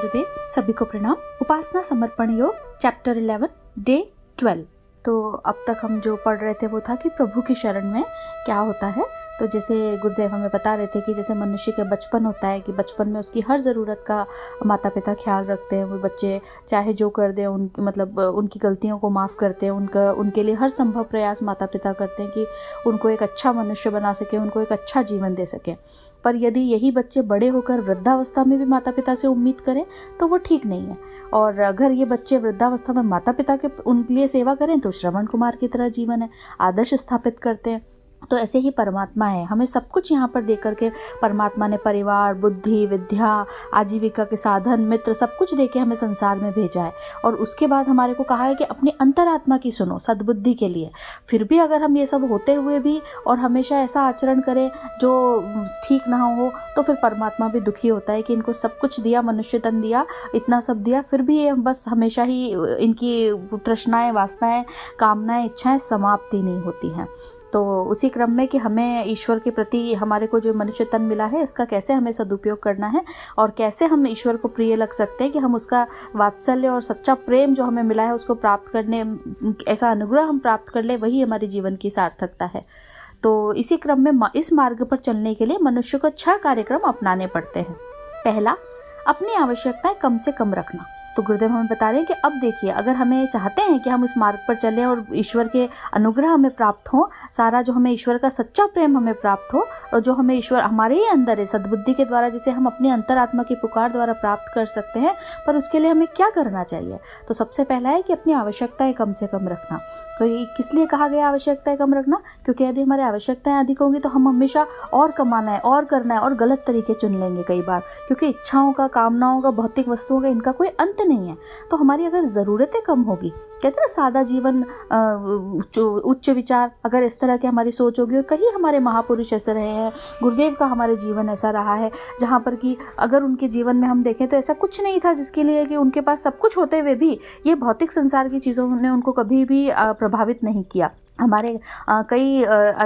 गुरुदेव, सभी को प्रणाम। उपासना समर्पण योग चैप्टर 11 डे 12। तो अब तक हम जो पढ़ रहे थे वो था कि प्रभु की शरण में क्या होता है। तो जैसे गुरुदेव हमें बता रहे थे कि जैसे मनुष्य के बचपन होता है कि बचपन में उसकी हर ज़रूरत का माता पिता ख्याल रखते हैं। वो बच्चे चाहे जो कर दें उनकी गलतियों को माफ़ करते हैं। उनके लिए हर संभव प्रयास माता पिता करते हैं कि उनको एक अच्छा मनुष्य बना सके, उनको एक अच्छा जीवन दे सके। पर यदि यही बच्चे बड़े होकर वृद्धावस्था में भी माता पिता से उम्मीद करें तो वो ठीक नहीं है। और अगर ये बच्चे वृद्धावस्था में माता पिता के उनके लिए सेवा करें तो श्रवण कुमार की तरह जीवन है, आदर्श स्थापित करते हैं। तो ऐसे ही परमात्मा है, हमें सब कुछ यहाँ पर दे करके परमात्मा ने परिवार, बुद्धि, विद्या, आजीविका के साधन, मित्र सब कुछ दे के हमें संसार में भेजा है। और उसके बाद हमारे को कहा है कि अपनी अंतरात्मा की सुनो सद्बुद्धि के लिए। फिर भी अगर हम ये सब होते हुए भी और हमेशा ऐसा आचरण करें जो ठीक ना हो तो फिर परमात्मा भी दुखी होता है कि इनको सब कुछ दिया, मनुष्य तन दिया, इतना सब दिया, फिर भी ये बस हमेशा ही इनकी तृष्णाएं, वासनाएं, कामनाएं, इच्छाएं समाप्ति नहीं होती हैं। तो उसी क्रम में कि हमें ईश्वर के प्रति हमारे को जो मनुष्य तन मिला है इसका कैसे हमें सदुपयोग करना है और कैसे हम ईश्वर को प्रिय लग सकते हैं कि हम उसका वात्सल्य और सच्चा प्रेम जो हमें मिला है उसको प्राप्त करने, ऐसा अनुग्रह हम प्राप्त कर ले, वही हमारे जीवन की सार्थकता है। तो इसी क्रम में इस मार्ग पर चलने के लिए मनुष्य को 6 कार्यक्रम अपनाने पड़ते हैं। पहला, अपनी आवश्यकताएं कम से कम रखना। तो गुरुदेव हमें बता रहे हैं कि अब देखिए, अगर हमें चाहते हैं कि हम इस मार्ग पर चलें और ईश्वर के अनुग्रह हमें प्राप्त हो, सारा जो हमें ईश्वर का सच्चा प्रेम हमें प्राप्त हो और जो हमें ईश्वर हमारे ही अंदर है सद्बुद्धि के द्वारा, जिसे हम अपनी अंतरात्मा की पुकार द्वारा प्राप्त कर सकते हैं, पर उसके लिए हमें क्या करना चाहिए। तो सबसे पहला है कि अपनी आवश्यकताएं कम से कम रखना। तो ये किस लिए कहा गया आवश्यकताएं कम रखना? क्योंकि यदि हमारी आवश्यकताएं अधिक होंगी तो हम हमेशा और कमाना है और करना है और गलत तरीके चुन लेंगे कई बार, क्योंकि इच्छाओं का, कामनाओं का, भौतिक वस्तुओं का इनका कोई अंत नहीं है। तो हमारी अगर ज़रूरतें कम होगी, कहते हैं ना सादा जीवन उच्च विचार, अगर इस तरह की हमारी सोच होगी, और कहीं हमारे महापुरुष ऐसे रहे हैं, गुरुदेव का हमारे जीवन ऐसा रहा है जहाँ पर कि अगर उनके जीवन में हम देखें तो ऐसा कुछ नहीं था जिसके लिए कि उनके पास सब कुछ होते हुए भी ये भौतिक संसार की चीज़ों ने उनको कभी भी प्रभावित नहीं किया। हमारे कई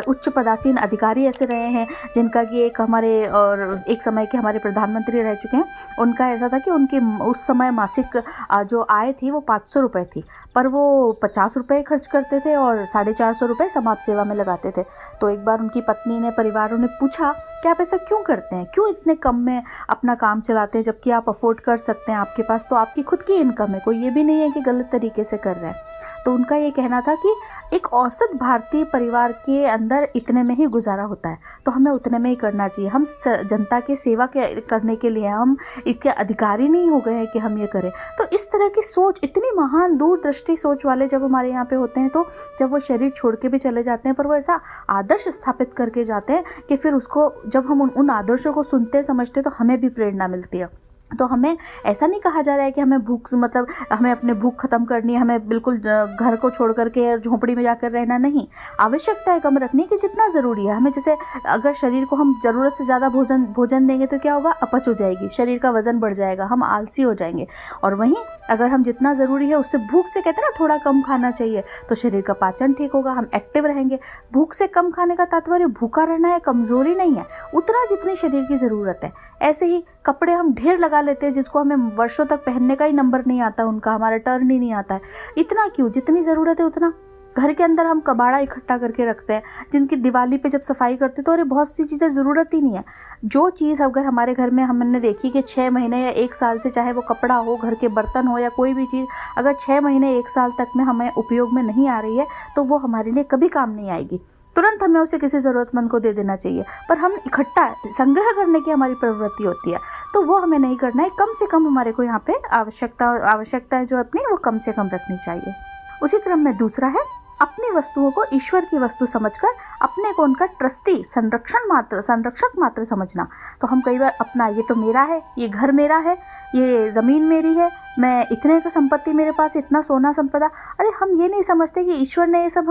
उच्च पदासीन अधिकारी ऐसे रहे हैं जिनका कि एक समय के हमारे प्रधानमंत्री रह चुके हैं। उनका ऐसा था कि उनकी उस समय मासिक जो आय थी वो 500 रुपये थी, पर वो 50 रुपये खर्च करते थे और 450 रुपये समाज सेवा में लगाते थे। तो एक बार उनकी पत्नी ने, परिवारों ने पूछा कि आप ऐसा क्यों करते हैं, क्यों इतने कम में अपना काम चलाते हैं, जबकि आप अफोर्ड कर सकते हैं, आपके पास तो आपकी खुद की इनकम है, कोई ये भी नहीं है कि गलत तरीके से कर रहे हैं। तो उनका ये कहना था कि एक औसत भारतीय परिवार के अंदर इतने में ही गुजारा होता है, तो हमें उतने में ही करना चाहिए। हम जनता की सेवा करने के लिए हम इसके अधिकारी नहीं हो गए हैं कि हम ये करें। तो इस तरह की सोच, इतनी महान दूरदृष्टि सोच वाले जब हमारे यहाँ पे होते हैं, तो जब वो शरीर छोड़ के भी चले जाते हैं पर वो ऐसा आदर्श स्थापित करके जाते हैं कि फिर उसको जब हम उन आदर्शों को सुनते समझते तो हमें भी प्रेरणा मिलती है। तो हमें ऐसा नहीं कहा जा रहा है कि हमें हमें अपने भूख खत्म करनी है, हमें बिल्कुल घर को छोड़ करके झोंपड़ी में जाकर रहना नहीं। आवश्यकताएं कम रखनी कि जितना ज़रूरी है हमें। जैसे अगर शरीर को हम ज़रूरत से ज़्यादा भोजन देंगे तो क्या होगा? अपच हो जाएगी, शरीर का वजन बढ़ जाएगा, हम आलसी हो जाएंगे। और वहीं अगर हम जितना ज़रूरी है उससे, भूख से कहते हैं ना थोड़ा कम खाना चाहिए, तो शरीर का पाचन ठीक होगा, हम एक्टिव रहेंगे। भूख से कम खाने का तात्पर्य भूखा रहना है, कमज़ोरी नहीं है, उतना जितनी शरीर की ज़रूरत है। ऐसे ही कपड़े हम ढेर लगा लेते हैं जिसको हमें वर्षों तक पहनने का ही नंबर नहीं आता, उनका हमारा टर्न ही नहीं आता है। इतना क्यों? जितनी ज़रूरत है उतना। घर के अंदर हम कबाड़ा इकट्ठा करके रखते हैं, जिनकी दिवाली पे जब सफाई करते हैं तो अरे बहुत सी चीज़ें ज़रूरत ही नहीं है। जो चीज़ अगर हमारे घर में हमने देखी कि 6 महीने या 1 साल से, चाहे वो कपड़ा हो, घर के बर्तन हो या कोई भी चीज़, अगर 6 महीने 1 साल तक में हमें उपयोग में नहीं आ रही है तो वो हमारे लिए कभी काम नहीं आएगी। तुरंत हमें उसे किसी ज़रूरतमंद को दे देना चाहिए। पर हम इकट्ठा संग्रह करने की हमारी प्रवृत्ति होती है, तो वो हमें नहीं करना है। कम से कम हमारे को यहाँ पे आवश्यकताएं जो अपनी वो कम से कम रखनी चाहिए। उसी क्रम में दूसरा है, अपनी वस्तुओं को ईश्वर की वस्तु समझकर अपने को उनका ट्रस्टी, संरक्षक मात्र समझना। तो हम कई बार अपना, ये तो मेरा है, ये घर मेरा है, ये ज़मीन मेरी है, मैं इतने का संपत्ति मेरे पास, इतना सोना संपदा, अरे हम ये नहीं समझते कि ईश्वर ने ये सब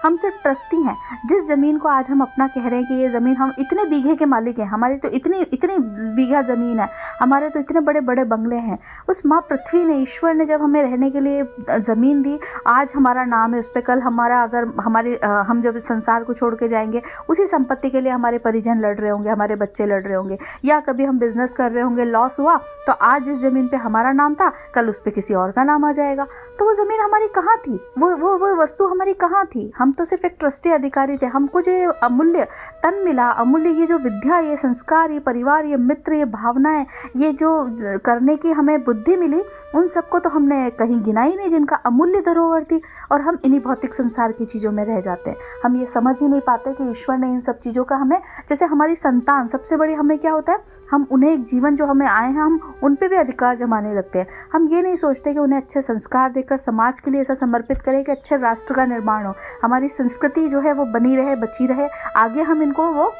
हमसे ट्रस्टी हैं। जिस ज़मीन को आज हम अपना कह रहे हैं कि ये ज़मीन, हम इतने बीघे के मालिक हैं, हमारी तो इतनी बीघा ज़मीन है, हमारे तो इतने बड़े बड़े बंगले हैं, उस माँ पृथ्वी ने, ईश्वर ने जब हमें रहने के लिए ज़मीन दी, आज हमारा नाम है उस पर, कल हमारा या अगर हम जब संसार को छोड़ के जाएंगे उसी संपत्ति के लिए हमारे परिजन लड़ रहे होंगे, हमारे बच्चे लड़ रहे होंगे, या कभी हम बिजनेस कर रहे होंगे, लॉस हुआ तो आज जिस ज़मीन पे हमारा नाम था कल उस पर किसी और का नाम आ जाएगा। तो वो ज़मीन हमारी कहाँ थी, वो वस्तु हमारी कहाँ थी? हम तो सिर्फ एक ट्रस्टी अधिकारी थे। हमको जो अमूल्य तन मिला, अमूल्य ये जो विद्या, ये संस्कार, ये परिवार, ये मित्र, ये भावनाएं, ये जो करने की हमें बुद्धि मिली, उन सबको तो हमने कहीं गिना ही नहीं, जिनका अमूल्य धरोहर थी। और हम इन्हीं भौतिक संसार की चीज़ों में रह जाते हैं। हम ये समझ ही नहीं पाते कि ईश्वर ने इन सब चीज़ों का हमें, जैसे हमारी संतान सबसे बड़ी, हमें क्या होता है, हम उन्हें एक जीवन जो हमें आए हैं हम उन पे भी अधिकार जमाने लगते हैं। हम ये नहीं सोचते कि उन्हें अच्छे संस्कार देकर समाज के लिए ऐसा समर्पित करें कि अच्छे राष्ट्र का निर्माण हो, हमारी संस्कृति जो है वो बनी रहे, बची रहे, आगे हम इनको वो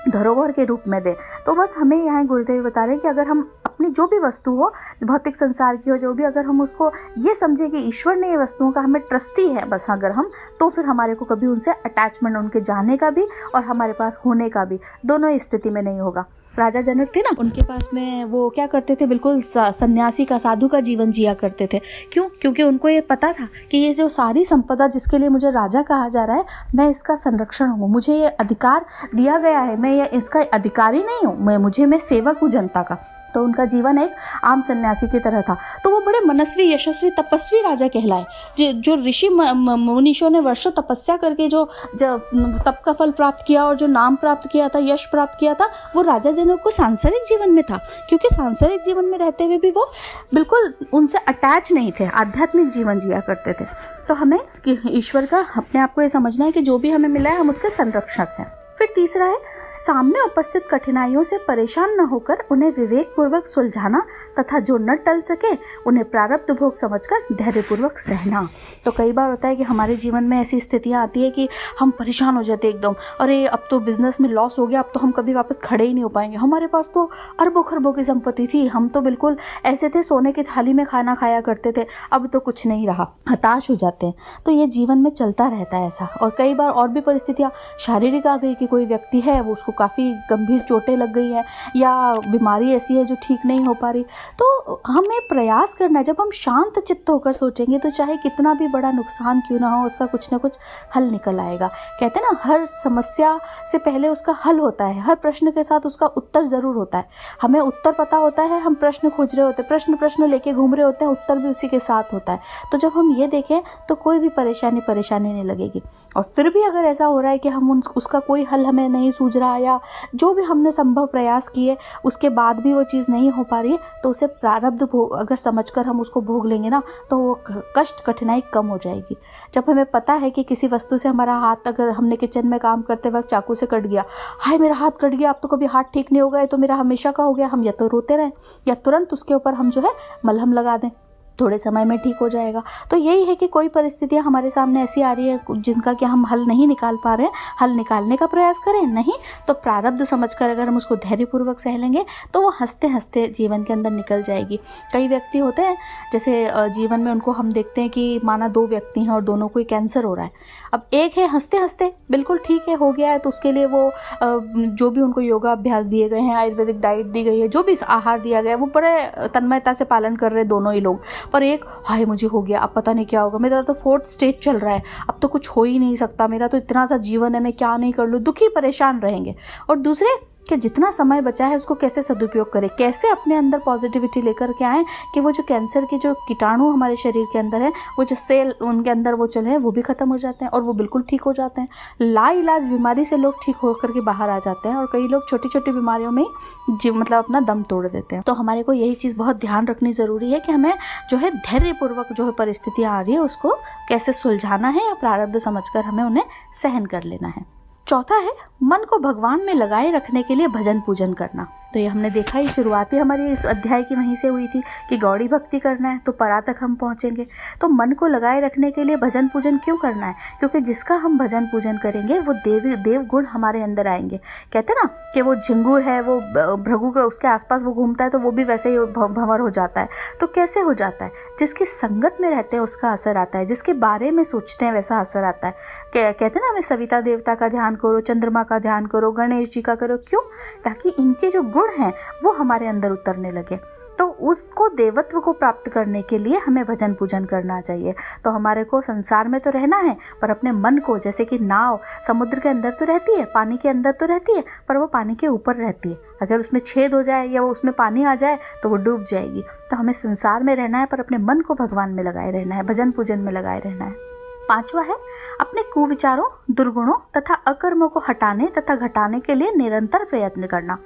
धरोहर के रूप में दें। तो बस हमें यहाँ गुरुदेव बता रहे हैं कि अगर हम अपनी जो भी वस्तु हो, भौतिक संसार की हो, जो भी, अगर हम उसको ये समझे कि ईश्वर ने ये वस्तुओं का हमें ट्रस्टी है बस अगर हम, तो फिर हमारे को कभी उनसे अटैचमेंट, उनके जाने का भी और हमारे पास होने का भी, दोनों स्थिति में नहीं होगा। राजा जनक थे ना, उनके पास में वो क्या करते थे, बिल्कुल सन्यासी का, साधु का जीवन जिया करते थे। क्यों? क्योंकि उनको ये पता था कि ये जो सारी संपदा जिसके लिए मुझे राजा कहा जा रहा है, मैं इसका संरक्षण हूँ, मुझे ये अधिकार दिया गया है, मैं ये इसका अधिकारी नहीं हूँ, मैं सेवक हूँ जनता का। तो उनका जीवन एक आम सन्यासी की तरह था। तो वो बड़े मनस्वी, यशस्वी, तपस्वी राजा कहलाए। जो ऋषि मुनीषों ने वर्षों तपस्या करके जो तप का फल प्राप्त किया और जो नाम प्राप्त किया था, यश प्राप्त किया था, वो राजा जनक को सांसारिक जीवन में था। क्योंकि सांसारिक जीवन में रहते हुए भी वो बिल्कुल उनसे अटैच नहीं थे, आध्यात्मिक जीवन जिया करते थे। तो हमें ईश्वर का अपने आप को ये समझना है कि जो भी हमें मिला है हम उसके संरक्षक हैं। फिर तीसरा है, सामने उपस्थित कठिनाइयों से परेशान न होकर उन्हें विवेक पूर्वक सुलझाना तथा जो न टल सके उन्हें प्रारब्ध भोग समझकर धैर्यपूर्वक सहना। तो कई बार होता है कि हमारे जीवन में ऐसी स्थितियां आती है कि हम परेशान हो जाते हैं एकदम, अरे अब तो बिजनेस में लॉस हो गया, अब तो हम कभी वापस खड़े ही नहीं हो पाएंगे, हमारे पास तो अरबों खरबों की संपत्ति थी, हम तो बिल्कुल ऐसे थे, सोने की थाली में खाना खाया करते थे, अब तो कुछ नहीं रहा, हताश हो जाते हैं। तो ये जीवन में चलता रहता है ऐसा। और कई बार और भी परिस्थितियाँ शारीरिक आ गई कि कोई व्यक्ति है वो उसको काफ़ी गंभीर चोटें लग गई हैं या बीमारी ऐसी है जो ठीक नहीं हो पा रही। तो हमें प्रयास करना है, जब हम शांत चित्त होकर सोचेंगे तो चाहे कितना भी बड़ा नुकसान क्यों ना हो, उसका कुछ ना कुछ हल निकल आएगा। कहते हैं ना, हर समस्या से पहले उसका हल होता है, हर प्रश्न के साथ उसका उत्तर ज़रूर होता है। हमें उत्तर पता होता है, हम प्रश्न खोज रहे होते हैं, प्रश्न लेके घूम रहे होते हैं, उत्तर भी उसी के साथ होता है। तो जब हम ये देखें तो कोई भी परेशानी नहीं लगेगी। और फिर भी अगर ऐसा हो रहा है कि हम उसका कोई हल हमें नहीं सूझ रहा, या जो भी हमने संभव प्रयास किए उसके बाद भी वो चीज़ नहीं हो पा रही है, तो उसे प्रारब्ध भोग अगर समझकर हम उसको भोग लेंगे ना, तो वो कष्ट, कठिनाई कम हो जाएगी। जब हमें पता है कि किसी वस्तु से हमारा हाथ, अगर हमने किचन में काम करते वक्त चाकू से कट गया, हाय मेरा हाथ कट गया, अब तो कभी हाथ ठीक नहीं होगा, ये तो मेरा हमेशा का हो गया, हम या तो रोते रहें या तुरंत उसके ऊपर हम जो है मलहम लगा दें, थोड़े समय में ठीक हो जाएगा। तो यही है कि कोई परिस्थितियां हमारे सामने ऐसी आ रही है जिनका कि हम हल नहीं निकाल पा रहे हैं, हल निकालने का प्रयास करें, नहीं तो प्रारब्ध समझकर अगर हम उसको धैर्यपूर्वक सह लेंगे तो वो हंसते हंसते जीवन के अंदर निकल जाएगी। कई व्यक्ति होते हैं जैसे जीवन में उनको हम देखते हैं कि माना 2 व्यक्ति हैं और दोनों को कैंसर हो रहा है। अब एक है हंसते हंसते बिल्कुल ठीक है, हो गया है, तो उसके लिए वो जो भी उनको योगा अभ्यास दिए गए हैं, आयुर्वेदिक डाइट दी गई है, जो भी आहार दिया गया है, वो बड़े तन्मयता से पालन कर रहे हैं दोनों ही लोग। पर एक, हाय मुझे हो गया, अब पता नहीं क्या होगा, मेरा तो 4th स्टेज चल रहा है, अब तो कुछ हो ही नहीं सकता, मेरा तो इतना सा जीवन है, मैं क्या नहीं कर लूँ, दुखी परेशान रहेंगे। और दूसरे कि जितना समय बचा है उसको कैसे सदुपयोग करें, कैसे अपने अंदर पॉजिटिविटी लेकर के आएँ कि वो जो कैंसर के जो कीटाणु हमारे शरीर के अंदर है, वो जो सेल उनके अंदर वो चले हैं, वो भी खत्म हो जाते हैं और वो बिल्कुल ठीक हो जाते हैं। लाइलाज बीमारी से लोग ठीक होकर के बाहर आ जाते हैं और कई लोग छोटी छोटी बीमारियों में ही मतलब अपना दम तोड़ देते हैं। तो हमारे को यही चीज़ बहुत ध्यान रखनी ज़रूरी है कि हमें जो है धैर्यपूर्वक जो है परिस्थितियाँ आ रही है उसको कैसे सुलझाना है या प्रारब्ध समझकर हमें उन्हें सहन कर लेना है। चौथा है मन को भगवान में लगाए रखने के लिए भजन पूजन करना। तो ये हमने देखा ही, शुरुआत ही हमारी इस अध्याय की वहीं से हुई थी कि गौड़ी भक्ति करना है तो परा तक हम पहुँचेंगे। तो मन को लगाए रखने के लिए भजन पूजन क्यों करना है? क्योंकि जिसका हम भजन पूजन करेंगे वो देव गुण हमारे अंदर आएंगे। कहते हैं ना कि वो झिंगुर है, वो भृगु के उसके आसपास वो घूमता है तो वो भी वैसे ही भंवर हो जाता है। तो कैसे हो जाता है? जिसकी संगत में रहते हैं उसका असर आता है, जिसके बारे में सोचते हैं वैसा असर आता है। कहते हैं ना, हमें सविता देवता का ध्यान करो, चंद्रमा का ध्यान करो, गणेश जी का करो। क्यों? ताकि इनके जो गुण हैं वो हमारे अंदर उतरने लगे। तो उसको देवत्व को प्राप्त करने के लिए हमें भजन पूजन करना चाहिए। तो हमारे को संसार में तो रहना है, पर अपने मन को, जैसे कि नाव समुद्र के अंदर तो रहती है, पानी के अंदर तो रहती है, पर वो पानी के ऊपर रहती है। अगर उसमें छेद हो जाए या वो उसमें पानी आ जाए तो वो डूब जाएगी। तो हमें संसार में रहना है, पर अपने मन को भगवान में लगाए रहना है, भजन पूजन में लगाए रहना है। 5वां है अपने कुविचारों, दुर्गुणों तथा अकर्मों को हटाने तथा घटाने के लिए निरंतर प्रयत्न करना।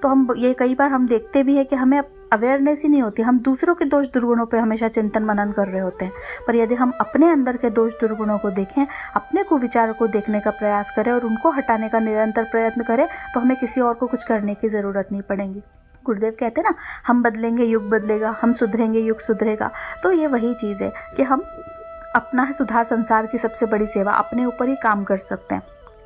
तो हम ये कई बार हम देखते भी है कि हमें अवेयरनेस ही नहीं होती, हम दूसरों के दोष दुर्गुणों पे हमेशा चिंतन मनन कर रहे होते हैं। पर यदि हम अपने अंदर के दोष दुर्गुणों को देखें, अपने कुविचारों को देखने का प्रयास करें और उनको हटाने का निरंतर प्रयत्न करें, तो हमें किसी और को कुछ करने की ज़रूरत नहीं पड़ेगी। गुरुदेव कहते हैं ना, हम बदलेंगे युग बदलेगा, हम सुधरेंगे युग सुधरेगा। तो ये वही चीज़ है कि हम अपना सुधार, संसार की सबसे बड़ी सेवा, अपने ऊपर ही काम कर सकते हैं।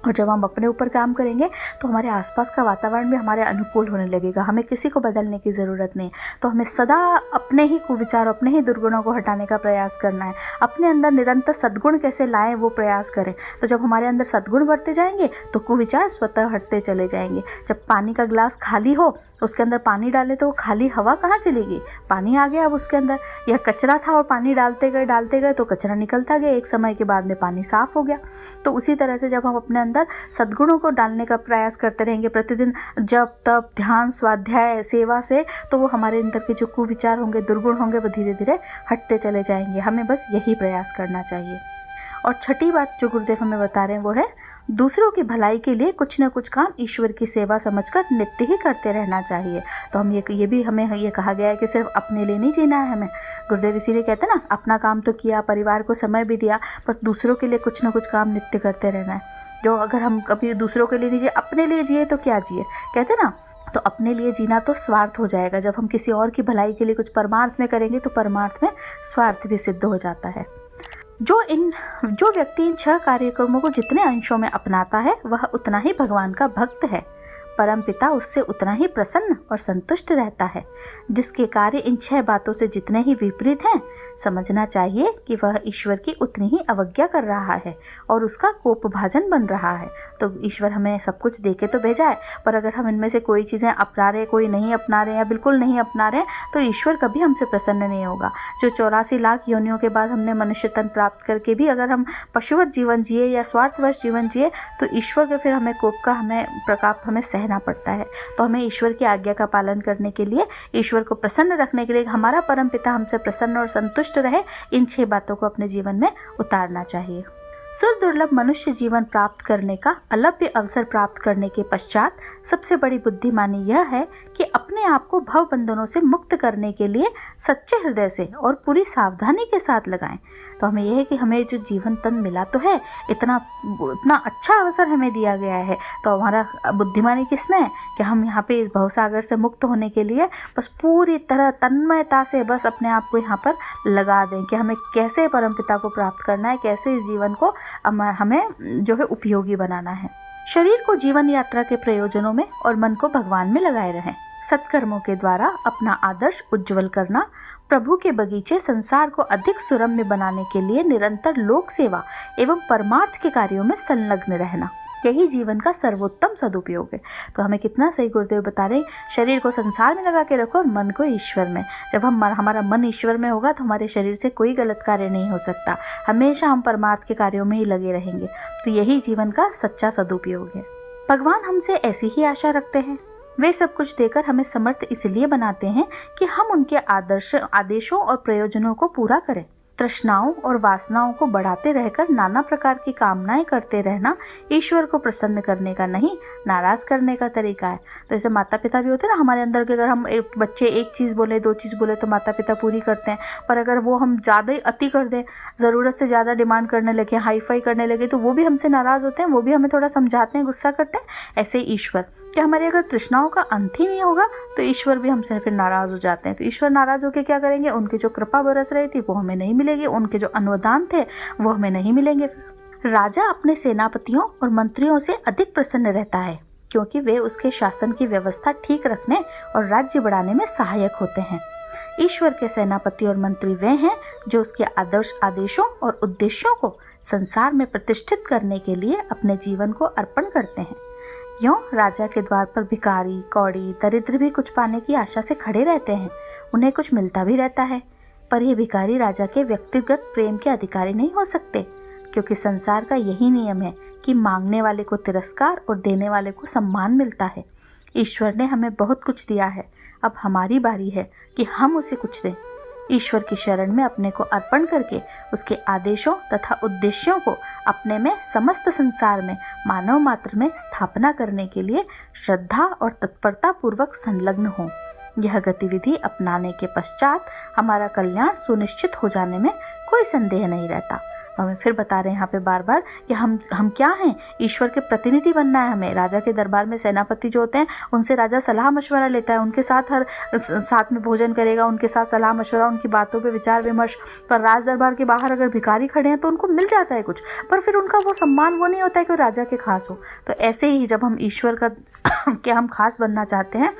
और जब हम अपने ऊपर काम करेंगे तो हमारे आसपास का वातावरण भी हमारे अनुकूल होने लगेगा। हमें किसी को बदलने की ज़रूरत नहीं। तो हमें सदा अपने ही कुविचार, अपने ही दुर्गुणों को हटाने का प्रयास करना है। अपने अंदर निरंतर सद्गुण कैसे लाएं वो प्रयास करें। तो जब हमारे अंदर सद्गुण बढ़ते जाएंगे तो कुविचार स्वतः हटते चले जाएंगे। जब पानी का गिलास खाली हो, उसके अंदर पानी डाले तो खाली हवा कहाँ चलेगी, पानी आ गया अब उसके अंदर। यह कचरा था और पानी डालते गए तो कचरा निकलता गया, एक समय के बाद में पानी साफ हो गया। तो उसी तरह से जब हम अपने अंदर सद्गुणों को डालने का प्रयास करते रहेंगे प्रतिदिन, जप तप ध्यान स्वाध्याय सेवा से, तो वो हमारे अंदर के जो कुविचार होंगे, दुर्गुण होंगे, वो धीरे धीरे हटते चले जाएंगे। हमें बस यही प्रयास करना चाहिए। और छठी बात जो गुरुदेव हमें बता रहे हैं वो है दूसरों की भलाई के लिए कुछ न कुछ काम ईश्वर की सेवा समझकर नित्य ही करते रहना चाहिए। तो हम ये भी हमें ये कहा गया है कि सिर्फ अपने लिए नहीं जीना है हमें। गुरुदेव इसीलिए कहते हैं ना, अपना काम तो किया, परिवार को समय भी दिया, पर दूसरों के लिए कुछ न कुछ काम नित्य करते रहना है। जो अगर हम कभी दूसरों के लिए नहीं जिए, अपने लिए जिए तो क्या जिए, कहते ना। तो अपने लिए जीना तो स्वार्थ हो जाएगा। जब हम किसी और की भलाई के लिए कुछ परमार्थ में करेंगे तो परमार्थ में स्वार्थ भी सिद्ध हो जाता है। जो व्यक्ति इन 6 कार्यक्रमों को जितने अंशों में अपनाता है वह उतना ही भगवान का भक्त है। परम पिता उससे उतना ही प्रसन्न और संतुष्ट रहता है। जिसके कार्य इन 6 बातों से जितने ही विपरीत हैं, समझना चाहिए कि वह ईश्वर की उतनी ही अवज्ञा कर रहा है और उसका कोपभाजन बन रहा है। तो ईश्वर हमें सब कुछ देके तो भेजा है, पर अगर हम इनमें से कोई चीज़ें अपना रहे, कोई नहीं अपना रहे या बिल्कुल नहीं अपना रहे, तो ईश्वर कभी हमसे प्रसन्न नहीं होगा। जो 84 लाख योनियों के बाद हमने मनुष्य तन प्राप्त करके भी अगर हम पशुवत जीवन जिए या स्वार्थवश जीवन जिए, तो ईश्वर के फिर हमें कोप का प्रकोप हमें सहना पड़ता है। तो हमें ईश्वर की आज्ञा का पालन करने के लिए, ईश्वर को प्रसन्न रखने के लिए, हमारा परम पिता हमसे प्रसन्न और संतुष्ट रहे, इन 6 बातों को अपने जीवन में उतारना चाहिए। सुर दुर्लभ मनुष्य जीवन प्राप्त करने का अलभ्य अवसर प्राप्त करने के पश्चात सबसे बड़ी बुद्धिमानी यह है कि अपने आप को भव बंधनों से मुक्त करने के लिए सच्चे हृदय से और पूरी सावधानी के साथ लगाएं। तो हमें यह है कि हमें जो जीवन तन मिला तो है, इतना अच्छा अवसर हमें दिया गया है, तो हमारा बुद्धिमानी किसमें है कि हम यहाँ पे इस भवसागर से मुक्त होने के लिए बस पूरी तरह तन्मयता से बस अपने आप को यहाँ पर लगा दें कि हमें कैसे परमपिता को प्राप्त करना है, कैसे इस जीवन को हमें जो है उपयोगी बनाना है। शरीर को जीवन यात्रा के प्रयोजनों में और मन को भगवान में लगाए रहें। सत्कर्मों के द्वारा अपना आदर्श उज्जवल करना, प्रभु के बगीचे संसार को अधिक सुरम्य बनाने के लिए निरंतर लोक सेवा एवं परमार्थ के कार्यों में संलग्न रहना, यही जीवन का सर्वोत्तम सदुपयोग है। तो हमें कितना सही गुरुदेव बता रहे हैं, शरीर को संसार में लगा के रखो और मन को ईश्वर में। जब हमारा मन ईश्वर में होगा तो हमारे शरीर से कोई गलत कार्य नहीं हो सकता, हमेशा हम परमार्थ के कार्यों में ही लगे रहेंगे। तो यही जीवन का सच्चा सदुपयोग है। भगवान हमसे ऐसी ही आशा रखते हैं। वे सब कुछ देकर हमें समर्थ इसलिए बनाते हैं कि हम उनके आदेशों और प्रयोजनों को पूरा करें। तृष्णाओं और वासनाओं को बढ़ाते रहकर नाना प्रकार की कामनाएं करते रहना ईश्वर को प्रसन्न करने का नहीं, नाराज करने का तरीका है। तो जैसे माता पिता भी होते हैं ना हमारे अंदर के, अगर हम बच्चे एक चीज़ बोले, 2 चीज़ बोले तो माता पिता पूरी करते हैं, पर अगर वो हम ज़्यादा ही अति कर दें, ज़रूरत से ज़्यादा डिमांड करने लगे, हाई फाई करने लगे, तो वो भी हमसे नाराज़ होते हैं, वो भी हमें थोड़ा समझाते हैं, गुस्सा करते हैं। ऐसे ही ईश्वर कि हमारी अगर तृष्णाओं का अंत ही नहीं होगा तो ईश्वर भी हमसे फिर नाराज़ हो जाते हैं। तो ईश्वर नाराज़ होकर क्या करेंगे, उनकी जो कृपा बरस रही थी वो हमें नहीं मिलेगी, उनके जो अनुदान थे वो हमें नहीं मिलेंगे। राजा अपने सेनापतियों और मंत्रियों से अधिक प्रसन्न रहता है क्योंकि वे उसके शासन की व्यवस्था ठीक रखने और राज्य बढ़ाने में सहायक होते हैं। ईश्वर के सेनापति और मंत्री वे हैं जो उसके आदेशों और उद्देश्यों को संसार में प्रतिष्ठित करने के लिए अपने जीवन को अर्पण करते हैं। यूं राजा के द्वार पर भिखारी, कौड़ी, दरिद्र भी कुछ पाने की आशा से खड़े रहते हैं। उन्हें कुछ मिलता भी रहता है, पर ये भिखारी राजा के व्यक्तिगत प्रेम के अधिकारी नहीं हो सकते, क्योंकि संसार का यही नियम है कि मांगने वाले को तिरस्कार और देने वाले को सम्मान मिलता है। ईश्वर ने हमें बहुत कुछ दिया है, अब हमारी बारी है कि हम उसे कुछ दें। ईश्वर की शरण में अपने को अर्पण करके उसके आदेशों तथा उद्देश्यों को अपने में समस्त संसार में मानव मात्र में स्थापना करने के लिए श्रद्धा और तत्परता पूर्वक संलग्न हो। यह गतिविधि अपनाने के पश्चात हमारा कल्याण सुनिश्चित हो जाने में कोई संदेह नहीं रहता। हमें फिर बता रहे हैं यहाँ पे बार बार कि हम क्या हैं, ईश्वर के प्रतिनिधि बनना है हमें। राजा के दरबार में सेनापति जो होते हैं उनसे राजा सलाह मशवरा लेता है, उनके साथ साथ में भोजन करेगा, उनके साथ सलाह मशवरा, उनकी बातों पे विचार विमर्श। पर राज दरबार के बाहर अगर भिखारी खड़े हैं तो उनको मिल जाता है कुछ, पर फिर उनका वो सम्मान वो नहीं होता है कि राजा के खास हो। तो ऐसे ही जब हम ईश्वर का कि हम खास बनना चाहते हैं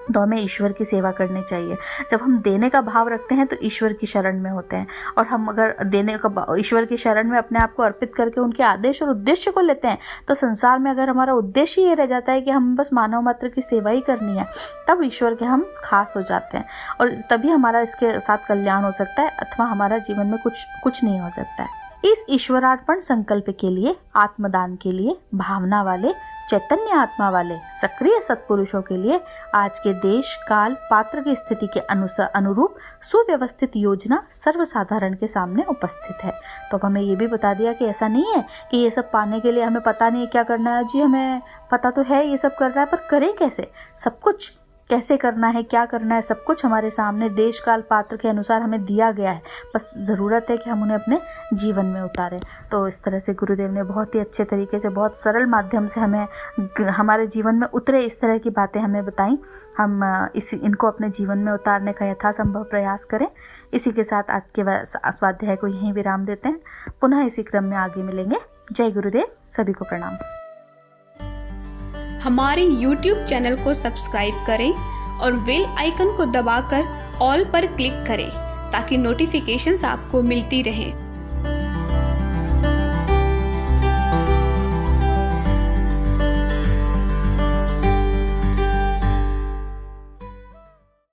तो हमें ईश्वर की सेवा करनी चाहिए। जब हम देने का भाव रखते हैं तो ईश्वर की शरण में होते हैं, और हम अगर देने का ईश्वर की शरण में अपने आप को अर्पित करके उनके आदेश और उद्देश्य को लेते हैं, तो संसार में अगर हमारा उद्देश्य ये रह जाता है कि हम बस मानव मात्र की सेवा ही करनी है, तब ईश्वर के हम खास हो जाते हैं, और तभी हमारा इसके साथ कल्याण हो सकता है, अथवा हमारा जीवन में कुछ नहीं हो सकता है। इस ईश्वरार्पण संकल्प के लिए, आत्मदान के लिए भावना वाले, चैतन्य आत्मा वाले सक्रिय सत्पुरुषों के लिए आज के देश काल पात्र की स्थिति के अनुरूप सुव्यवस्थित योजना सर्वसाधारण के सामने उपस्थित है। तो हमें ये भी बता दिया कि ऐसा नहीं है कि ये सब पाने के लिए हमें पता नहीं है क्या करना है। जी हमें पता तो है ये सब करना है, पर करें कैसे, सब कुछ कैसे करना है, क्या करना है, सब कुछ हमारे सामने देश काल पात्र के अनुसार हमें दिया गया है। बस ज़रूरत है कि हम उन्हें अपने जीवन में उतारें। तो इस तरह से गुरुदेव ने बहुत ही अच्छे तरीके से, बहुत सरल माध्यम से हमें हमारे जीवन में उतरे इस तरह की बातें हमें बताई। हम इनको अपने जीवन में उतारने का यथासंभव प्रयास करें। इसी के साथ आज के स्वाध्याय को यहीं विराम देते हैं। पुनः इसी क्रम में आगे मिलेंगे। जय गुरुदेव, सभी को प्रणाम। हमारे YouTube चैनल को सब्सक्राइब करें और बेल आइकन को दबाकर ऑल पर क्लिक करें ताकि नोटिफिकेशंस आपको मिलती रहें।